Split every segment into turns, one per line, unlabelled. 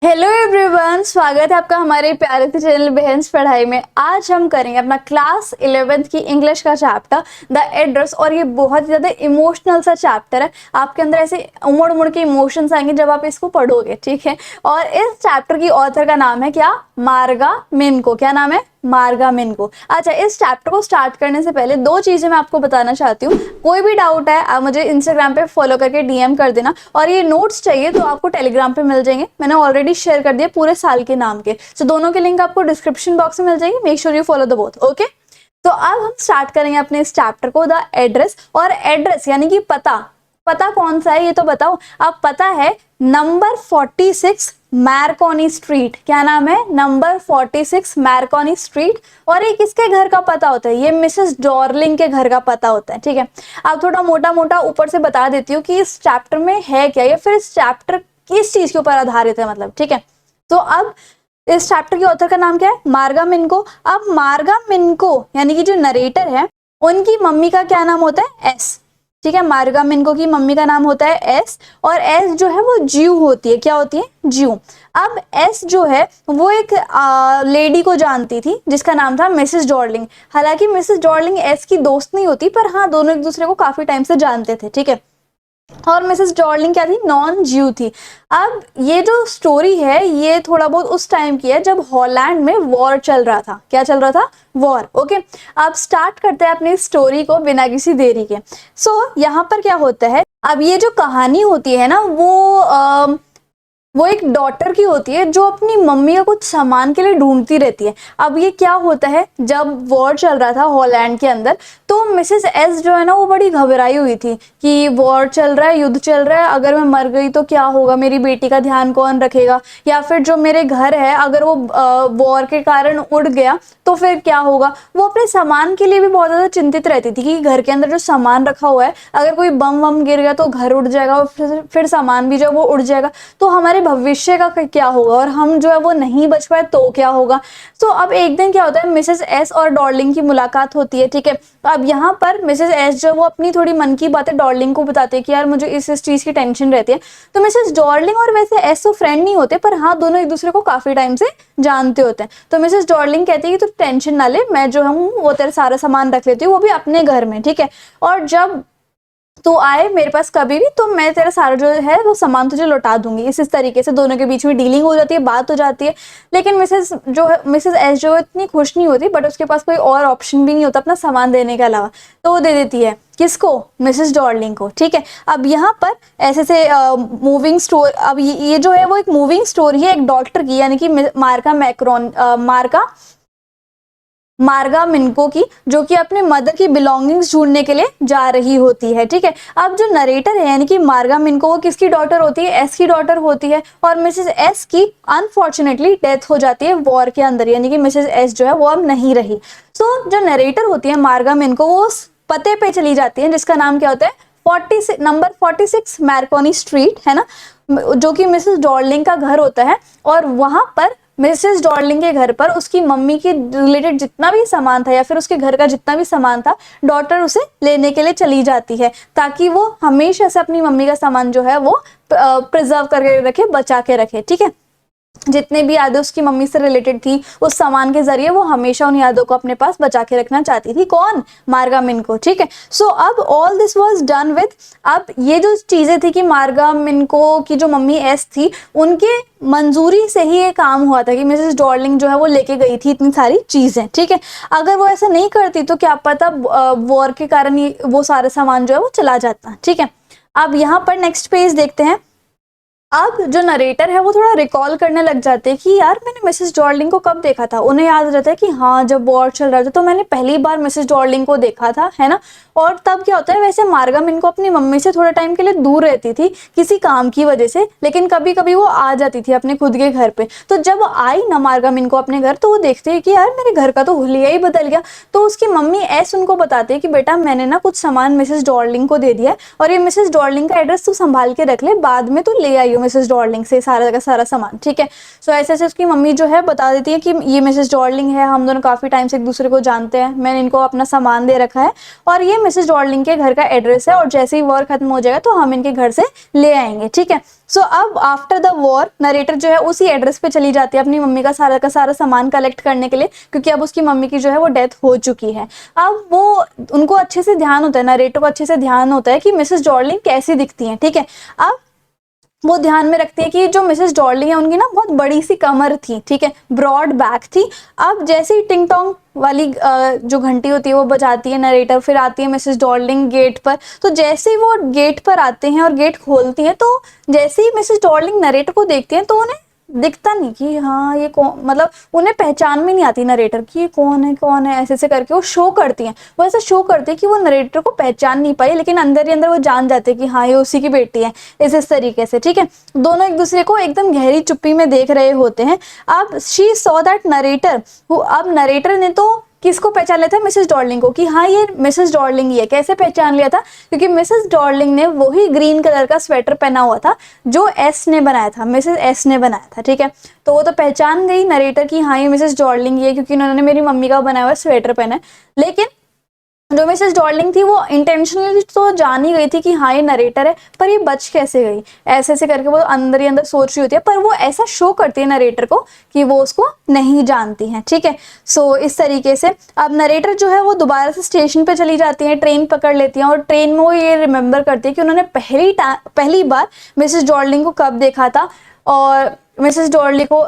Hello everyone, स्वागत है आपका हमारे प्यारे से चैनल बहन्स पढ़ाई में। आज हम करेंगे अपना क्लास 11th की इंग्लिश का चैप्टर द एड्रेस। और ये बहुत ही ज़्यादा इमोशनल सा चैप्टर है। आपके अंदर ऐसे उमड़ उमड़ के इमोशंस आएंगे जब आप इसको पढ़ोगे, ठीक है। और इस चैप्टर की ऑथर का नाम है क्या? मार्गा मिनको। क्या नाम है? मार्गा मिनको। अच्छा, इस चैप्टर को स्टार्ट करने से पहले दो चीजें मैं आपको बताना चाहती हूँ। कोई भी डाउट है आप मुझे इंस्टाग्राम पे फॉलो करके डीएम कर देना। और ये नोट्स चाहिए तो आपको टेलीग्राम पे मिल जाएंगे, मैंने ऑलरेडी शेयर कर दिया पूरे साल के नाम के। सो दोनों के लिंक आपको डिस्क्रिप्शन बॉक्स में मिल जाएगी। Make sure you follow the both. Okay, तो अब हम स्टार्ट करेंगे अपने इस चैप्टर को, द एड्रेस। और एड्रेस यानी कि पता। पता कौन सा है ये तो बताओ। अब पता है नंबर 46 मैरकोनी स्ट्रीट। क्या नाम है? Number 46 Marconi street. और ये किसके घर का पता होता है? ये मिसेस डॉर्लिंग के घर का पता होता है, ठीक है। अब थोड़ा मोटा मोटा ऊपर से बता देती हूँ कि इस चैप्टर में है क्या, या फिर इस चैप्टर किस चीज के ऊपर आधारित है, मतलब, ठीक है। तो अब इस चैप्टर के ऑथर का नाम क्या है? मार्गा मिनको। अब मार्गा मिनको यानी कि जो नरेटर है उनकी मम्मी का क्या नाम होता है? एस, ठीक है। मार्गा मिनको की मम्मी का नाम होता है एस। और एस जो है वो ज्यू होती है। क्या होती है? ज्यू। अब एस जो है वो एक लेडी को जानती थी जिसका नाम था मिसेस डॉर्लिंग। हालांकि मिसेस डॉर्लिंग एस की दोस्त नहीं होती, पर हाँ दोनों एक दूसरे को काफी टाइम से जानते थे, ठीक है। और मिसेस डॉर्लिंग क्या थी? नॉन ज्यू थी। अब ये जो स्टोरी है ये थोड़ा बहुत उस टाइम की है जब हॉलैंड में वॉर चल रहा था। क्या चल रहा था? वॉर। ओके, अब स्टार्ट करते हैं अपनी स्टोरी को बिना किसी देरी के। यहाँ पर क्या होता है, अब ये जो कहानी होती है ना वो एक डॉटर की होती है जो अपनी मम्मी का कुछ सामान के लिए ढूंढती रहती है। अब ये क्या होता है, जब वॉर चल रहा था हॉलैंड के अंदर, तो मिसेस एस जो है ना वो बड़ी घबराई हुई थी कि वॉर चल रहा है, युद्ध चल रहा है, अगर मैं मर गई तो क्या होगा, मेरी बेटी का ध्यान कौन रखेगा, या फिर जो मेरे घर है अगर वो वॉर के कारण उड़ गया तो फिर क्या होगा। वो अपने सामान के लिए भी बहुत ज्यादा चिंतित रहती थी कि घर के अंदर जो सामान रखा हुआ है अगर कोई बम वम गिर गया तो घर उड़ जाएगा, और फिर सामान भी जो वो उड़ जाएगा, तो हमारे भविष्य का क्या होगा, और हम जो है वो नहीं बच पाए तो क्या होगा। तो अब एक दिन क्या होता है, मिसेस एस और डॉर्लिंग की मुलाकात होती है, ठीक है। अब यहाँ पर मिसेस एस जो वो अपनी थोड़ी मन की बातें डॉर्लिंग को बताते हैं कि यार मुझे इस चीज की टेंशन रहती है। तो मिसेस डॉर्लिंग और वैसे एस तो फ्रेंड नहीं होते, पर हाँ दोनों एक दूसरे को काफी टाइम से जानते होते हैं। तो मिसेस डॉर्लिंग कहती है कि तू टेंशन ना ले, मैं जो हूँ वो तेरा सारा सामान रख लेती हूँ, वो भी अपने घर में, ठीक है। और जब तू आए मेरे पास कभी भी तो मैं तेरा सारा जो है वो सामान तुझे लौटा दूंगी। इस तरीके से दोनों के बीच में डीलिंग हो जाती है, बात हो जाती है। लेकिन मिसेस एस जो है इतनी खुश नहीं होती, बट उसके पास कोई और ऑप्शन भी नहीं होता अपना सामान देने के अलावा, तो वो दे देती है किसको? मिसेस डॉर्लिंग को, ठीक है। अब यहाँ पर ऐसे से मूविंग स्टोरी, अब ये जो है वो एक मूविंग स्टोरी है एक डॉक्टर की, यानी कि मार्गा मिनको की, जो कि अपने मदर की बिलोंगिंग्स ढूंढने के लिए जा रही होती है, ठीक है। अब जो नरेटर है यानी कि मार्गा मिनको, वो किसकी डॉटर होती है? एस की डॉटर होती है। और मिसेस एस की अनफॉर्चुनेटली डेथ हो जाती है वॉर के अंदर, यानी कि मिसेस एस जो है वो अब नहीं रही। जो नरेटर होती है मार्गा मिनको, वो उस पते पे चली जाती है जिसका नाम क्या होता है? नंबर 46 मैरकोनी स्ट्रीट, है ना, जो कि मिसेस डॉर्लिंग का घर होता है। और वहां पर मिसेस डॉर्लिंग के घर पर उसकी मम्मी के रिलेटेड जितना भी सामान था, या फिर उसके घर का जितना भी सामान था, डॉटर उसे लेने के लिए चली जाती है, ताकि वो हमेशा से अपनी मम्मी का सामान जो है वो प्रिजर्व करके रखे, बचा के रखे, ठीक है। जितने भी यादें उसकी मम्मी से रिलेटेड थी उस सामान के जरिए वो हमेशा उन यादों को अपने पास बचा के रखना चाहती थी। कौन? मार्गा मिनको, ठीक है। अब all this was done with, अब ये जो चीजें थी कि मार्गा मिनको की जो मम्मी एस थी उनके मंजूरी से ही ये काम हुआ था कि मिसेस डॉर्लिंग जो है वो लेके गई थी इतनी सारी चीजें, ठीक है। अगर वो ऐसा नहीं करती तो क्या पता वॉर के कारण वो सारा सामान जो है वो चला जाता, ठीक है। अब यहाँ पर नेक्स्ट पेज देखते हैं। अब जो नरेटर है वो थोड़ा रिकॉल करने लग जाते हैं कि यार मैंने मिसेस डॉर्लिंग को कब देखा था। उन्हें याद रहता है कि हाँ जब वॉर चल रहा था तो मैंने पहली बार मिसेस डॉर्लिंग को देखा था, है ना। और तब क्या होता है, वैसे मार्गा मिनको अपनी मम्मी से थोड़े टाइम के लिए दूर रहती थी किसी काम की वजह से, लेकिन कभी कभी वो आ जाती थी अपने खुद के घर पे। तो जब आई ना मार्गा मिनको अपने घर, तो वो देखती है कि यार मेरे घर का तो हुलिया ही बदल गया। तो उसकी मम्मी ऐसे उनको बताती है कि बेटा मैंने ना कुछ सामान मिसेस डॉर्लिंग को दे दिया है, और ये मिसेस डॉर्लिंग का एड्रेस तू संभाल के रख ले, बाद में तू ले आई हूँ मिसेस डॉर्लिंग से सारा का सारा सामान, ठीक है। सो ऐसे ऐसे उसकी मम्मी जो है बता देती है कि ये मिसेस डॉर्लिंग है, हम दोनों काफ़ी टाइम से एक दूसरे को जानते हैं, मैंने इनको अपना सामान दे रखा है और ये मिसेस डॉर्लिंग के घर का एड्रेस है और जैसे ही वॉर खत्म हो जाएगा तो हम इनके घर से ले आएंगे, ठीक है। सो अब आफ्टर द वॉर नरेटर जो है उसी एड्रेस पे चली जाती है अपनी मम्मी का सारा सामान कलेक्ट करने के लिए, क्योंकि अब उसकी मम्मी की जो है वो डेथ हो चुकी है। अब वो उनको अच्छे से ध्यान होता है, नरेटर को अच्छे से ध्यान होता है कि मिसेस डॉर्लिंग कैसी दिखती हैं, ठीक है। अब वो ध्यान में रखती है कि जो मिसेस डॉर्लिंग है उनकी ना बहुत बड़ी सी कमर थी, ठीक है, ब्रॉड बैक थी। अब जैसे ही टिंग टोंग वाली जो घंटी होती है वो बजाती है नरेटर, फिर आती है मिसेस डॉर्लिंग गेट पर। तो जैसे ही वो गेट पर आते हैं और गेट खोलती हैं तो जैसे ही मिसेस डॉर्लिंग नरेटर को देखती हैं तो उन्हें दिखता नहीं कि हाँ ये कौन, मतलब उन्हें पहचान में नहीं आती नरेटर की ये कौन है, ऐसे ऐसे करके वो शो करती हैं। वो ऐसा शो करती है कि वो नरेटर को पहचान नहीं पाई, लेकिन अंदर ही अंदर वो जान जाते हैं कि हाँ ये उसी की बेटी है, इस तरीके से, ठीक है। दोनों एक दूसरे को एकदम गहरी चुप्पी में देख रहे होते हैं। अब शी सॉ दैट नरेटर, अब नरेटर ने तो किसको पहचान लिया था, मिसेस डॉर्लिंग को, कि हाँ ये मिसेस डॉर्लिंग ही है। कैसे पहचान लिया था, क्योंकि मिसेस डॉर्लिंग ने वही ग्रीन कलर का स्वेटर पहना हुआ था जो एस ने बनाया था, मिसेस एस ने बनाया था, ठीक है। तो वो तो पहचान गई नरेटर की हाँ ये मिसेस डॉर्लिंग ही है, क्योंकि उन्होंने मेरी मम्मी का बनाया हुआ स्वेटर पहना है। लेकिन जो मिसेस डॉर्लिंग थी वो इंटेंशनली तो जान ही गई थी कि हाँ ये नरेटर है, पर ये बच कैसे गई, ऐसे ऐसे करके वो अंदर ही अंदर सोच रही होती है, पर वो ऐसा शो करती है नरेटर को कि वो उसको नहीं जानती है, ठीक है। सो इस तरीके से अब नरेटर जो है वो दोबारा से स्टेशन पे चली जाती है, ट्रेन पकड़ लेती हैं और ट्रेन में वो ये रिमेंबर करती है कि उन्होंने पहली बार मिसेस डॉर्लिंग को कब देखा था। और मिसेस डॉर्लिंग को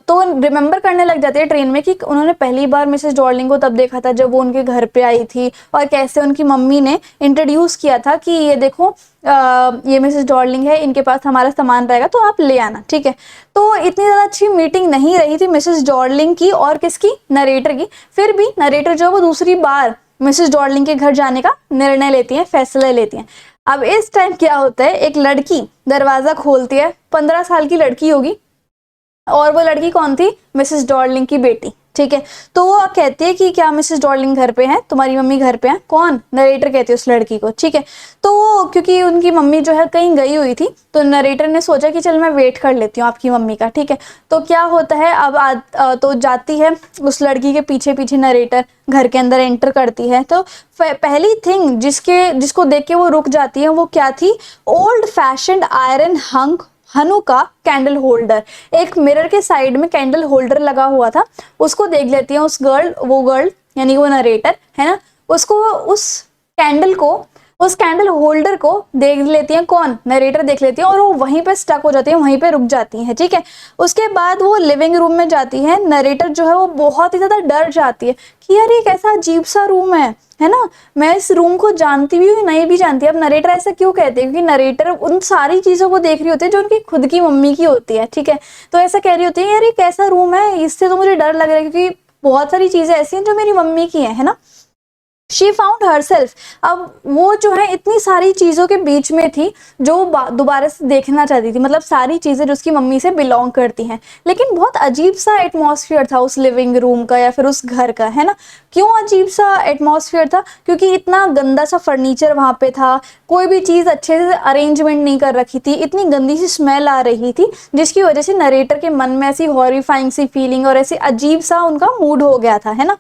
तो रिमेंबर करने लग जाते हैं ट्रेन में कि उन्होंने पहली बार मिसेस डॉर्लिंग को तब देखा था जब वो उनके घर पे आई थी, और कैसे उनकी मम्मी ने इंट्रोड्यूस किया था कि ये देखो ये मिसेस डॉर्लिंग है, इनके पास हमारा सामान रहेगा तो आप ले आना, ठीक है। तो इतनी ज़्यादा अच्छी मीटिंग नहीं रही थी मिसेस डॉर्लिंग की और किसकी, नरेटर की। फिर भी नरेटर जो है वो दूसरी बार मिसेस डॉर्लिंग के घर जाने का निर्णय लेती हैं, फैसला लेती हैं। अब इस टाइम क्या होता है, एक लड़की दरवाजा खोलती है, 15 साल की लड़की होगी, और वो लड़की कौन थी, मिसेस डॉर्लिंग की बेटी, ठीक है। तो वो कहती है कि क्या मिसेस डॉर्लिंग घर पे है, तुम्हारी मम्मी घर पे है, कौन, नरेटर कहती है उस लड़की को, ठीक है। तो वो क्योंकि उनकी मम्मी जो है कहीं गई हुई थी तो नरेटर ने सोचा कि चल मैं वेट कर लेती हूँ आपकी मम्मी का, ठीक है। तो क्या होता है अब तो जाती है उस लड़की के पीछे पीछे नरेटर, घर के अंदर एंटर करती है। तो पहली थिंग जिसको देख के वो रुक जाती है वो क्या थी, old fashioned iron Hanukkah candle holder. एक मिरर के साइड में कैंडल होल्डर लगा हुआ था, उसको देख लेती है वो गर्ल यानी वो नरेटर है ना, उसको उस कैंडल होल्डर को देख लेती है, कौन, नरेटर देख लेती है, और वो वहीं पे स्टक हो जाती है, वहीं पे रुक जाती है, ठीक है। उसके बाद वो लिविंग रूम में जाती है। नरेटर जो है वो बहुत ही ज्यादा डर जाती है कि यार ये कैसा अजीब सा रूम है ना, मैं इस रूम को जानती भी हूँ नहीं भी जानती। अब नरेटर ऐसा क्यों कहते हैं, क्योंकि नरेटर उन सारी चीजों को देख रही होती है जो उनकी खुद की मम्मी की होती है, ठीक है। तो ऐसा कह रही होती है यार ये कैसा रूम है, इससे तो मुझे डर लग रहा है, क्योंकि बहुत सारी चीजें ऐसी हैं जो मेरी मम्मी की है ना। शी फाउंड हरसेल्फ, अब वो जो है इतनी सारी चीज़ों के बीच में थी जो दोबारा से देखना चाहती थी, मतलब सारी चीज़ें जो उसकी मम्मी से बिलोंग करती हैं। लेकिन बहुत अजीब सा एटमॉस्फेयर था उस लिविंग रूम का या फिर उस घर का, है ना। क्यों अजीब सा एटमॉस्फेयर था, क्योंकि इतना गंदा सा फर्नीचर वहाँ पे था, कोई भी चीज़ अच्छे से अरेंजमेंट नहीं कर रखी थी, इतनी गंदी सी स्मेल आ रही थी, जिसकी वजह से नरेटर के मन में ऐसी हॉरिफाइंग सी फीलिंग और ऐसी अजीब सा उनका मूड हो गया था, है ना।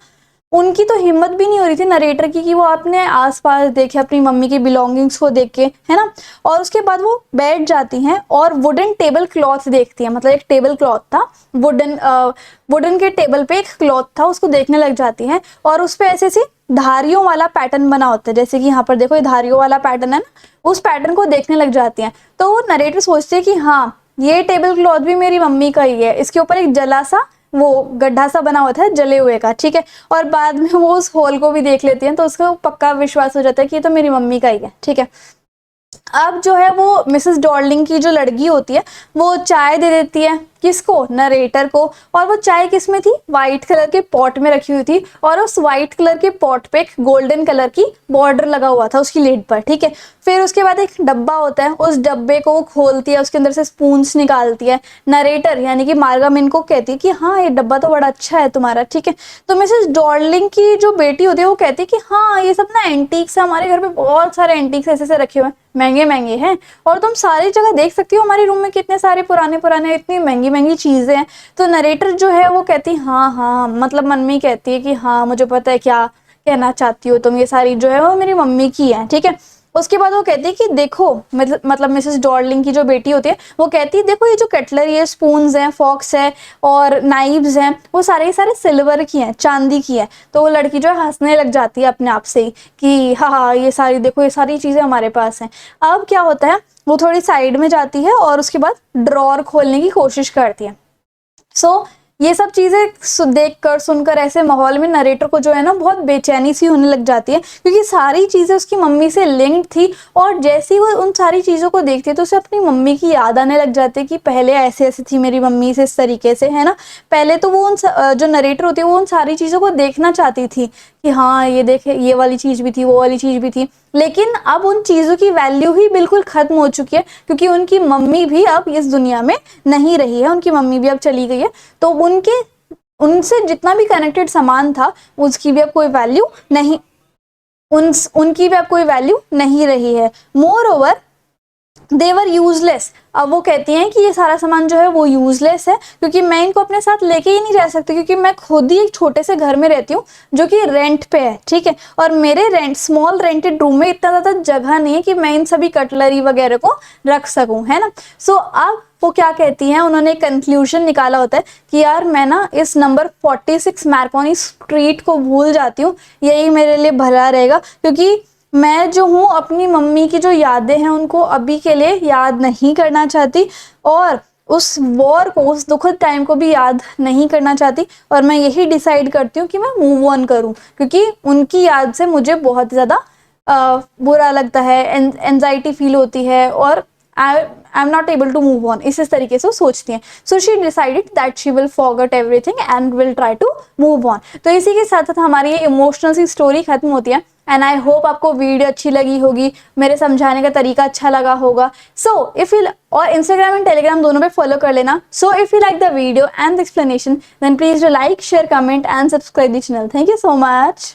उनकी तो हिम्मत भी नहीं हो रही थी नरेटर की कि वो अपने आसपास देखे अपनी मम्मी की बिलोंगिंग्स को देख के, है ना। और उसके बाद वो बैठ जाती हैं और वुडन टेबल क्लॉथ देखती हैं, मतलब एक टेबल क्लॉथ था, वुडन के टेबल पे एक क्लॉथ था, उसको देखने लग जाती हैं। और उस पे ऐसे ऐसी धारियों वाला पैटर्न बना होता है, जैसे कि यहाँ पर देखो ये धारियों वाला पैटर्न है ना, उस पैटर्न को देखने लग जाती हैं। तो नरेटर सोचते हैं कि हाँ ये टेबल क्लॉथ भी मेरी मम्मी का ही है, इसके ऊपर एक जला सा वो गड्ढा सा बना हुआ था जले हुए का, ठीक है। और बाद में वो उस होल को भी देख लेती हैं तो उसको पक्का विश्वास हो जाता है कि ये तो मेरी मम्मी का ही है, ठीक है। अब जो है वो मिसेस डॉर्लिंग की जो लड़की होती है वो चाय दे देती है किसको, नरेटर को। और वो चाय किस में थी, व्हाइट कलर के पॉट में रखी हुई थी, और उस व्हाइट कलर के पॉट पे एक गोल्डन कलर की बॉर्डर लगा हुआ था उसकी लिड पर, ठीक है। फिर उसके बाद एक डब्बा होता है, उस डब्बे को वो खोलती है, उसके अंदर से स्पून्स निकालती है। नरेटर यानी कि मार्गम इनको कहती है कि हाँ ये डब्बा तो बड़ा अच्छा है तुम्हारा, ठीक है। तो मिसेस डॉर्लिंग की जो बेटी होती है वो कहती है कि हाँ ये सब ना एंटीक्स है, हमारे घर पे बहुत सारे एंटीक्स ऐसे से रखे हुए हैं, महंगे महंगे हैं, और तुम सारी जगह देख सकती हो हमारे रूम में कितने सारे पुराने पुराने इतनी महंगी महंगी चीजें हैं। तो नरेटर जो है वो कहती हाँ हाँ, मतलब मन में कहती है कि हाँ मुझे पता है क्या कहना चाहती हो तुम, ये सारी जो है वो मेरी मम्मी की है, ठीक है। उसके बाद वो कहती है कि देखो, मतलब मिसेस डॉर्लिंग की जो बेटी होती है वो कहती है देखो ये जो कटलरी है, स्पून्स हैं, फॉक्स है और नाइव्स हैं, वो सारे सारे सिल्वर की हैं, चांदी की है। तो वो लड़की जो है हंसने लग जाती है अपने आप से ही कि हाँ हाँ ये सारी देखो, ये सारी चीजें हमारे पास हैं। अब क्या होता है, वो थोड़ी साइड में जाती है और उसके बाद ड्रॉर खोलने की कोशिश करती है। ये सब चीजें देखकर सुनकर ऐसे माहौल में नरेटर को जो है ना बहुत बेचैनी सी होने लग जाती है, क्योंकि सारी चीजें उसकी मम्मी से लिंक्ड थी। और जैसे ही वो उन सारी चीजों को देखती है तो उसे अपनी मम्मी की याद आने लग जाती है कि पहले ऐसे ऐसे थी मेरी मम्मी से, इस तरीके से, है ना। पहले तो वो जो नरेटर होती है वो उन सारी चीजों को देखना चाहती थी कि हाँ ये देखे, ये वाली चीज भी थी, वो वाली चीज भी थी, लेकिन अब उन चीजों की वैल्यू ही बिल्कुल खत्म हो चुकी है, क्योंकि उनकी मम्मी भी अब इस दुनिया में नहीं रही है, उनकी मम्मी भी अब चली गई है। तो उनसे जितना भी कनेक्टेड सामान था उसकी भी अब कोई वैल्यू नहीं, उनकी भी अब कोई वैल्यू नहीं रही है। मोर ओवर देवर यूजलेस। अब वो कहती हैं कि ये सारा सामान जो है वो यूजलेस है, क्योंकि मैं इनको अपने साथ लेके ही नहीं जा सकती, क्योंकि मैं खुद ही एक छोटे से घर में रहती हूँ जो कि रेंट पे है, ठीक है। और मेरे स्मॉल रेंटेड रूम में इतना ज़्यादा जगह नहीं है कि मैं इन सभी कटलरी वगैरह को रख सकूँ, है ना। सो अब वो क्या कहती हैं, उन्होंने एक कंक्लूजन निकाला होता है कि यार मैं ना इस नंबर 46 मार्कोनी स्ट्रीट को भूल जाती हूँ, यही मेरे लिए भला रहेगा, क्योंकि मैं जो हूँ अपनी मम्मी की जो यादें हैं उनको अभी के लिए याद नहीं करना चाहती, और उस वॉर को, उस दुखद टाइम को भी याद नहीं करना चाहती। और मैं यही डिसाइड करती हूँ कि मैं मूव ऑन करूँ, क्योंकि उनकी याद से मुझे बहुत ज़्यादा बुरा लगता है, एंजाइटी फील होती है, और I am not able to move on, इस तरीके से वो सोचती हैं। So she decided that she will forget everything and will try to move on. तो इसी के साथ साथ हमारी ये इमोशनल सी स्टोरी खत्म होती है। एंड आई होप आपको वीडियो अच्छी लगी होगी, मेरे समझाने का तरीका अच्छा लगा होगा। सो इफ यू, और इंस्टाग्राम एंड टेलीग्राम दोनों पे फॉलो कर लेना। So if you like the video and the explanation then please do like, share, comment and subscribe the channel. Thank you so much.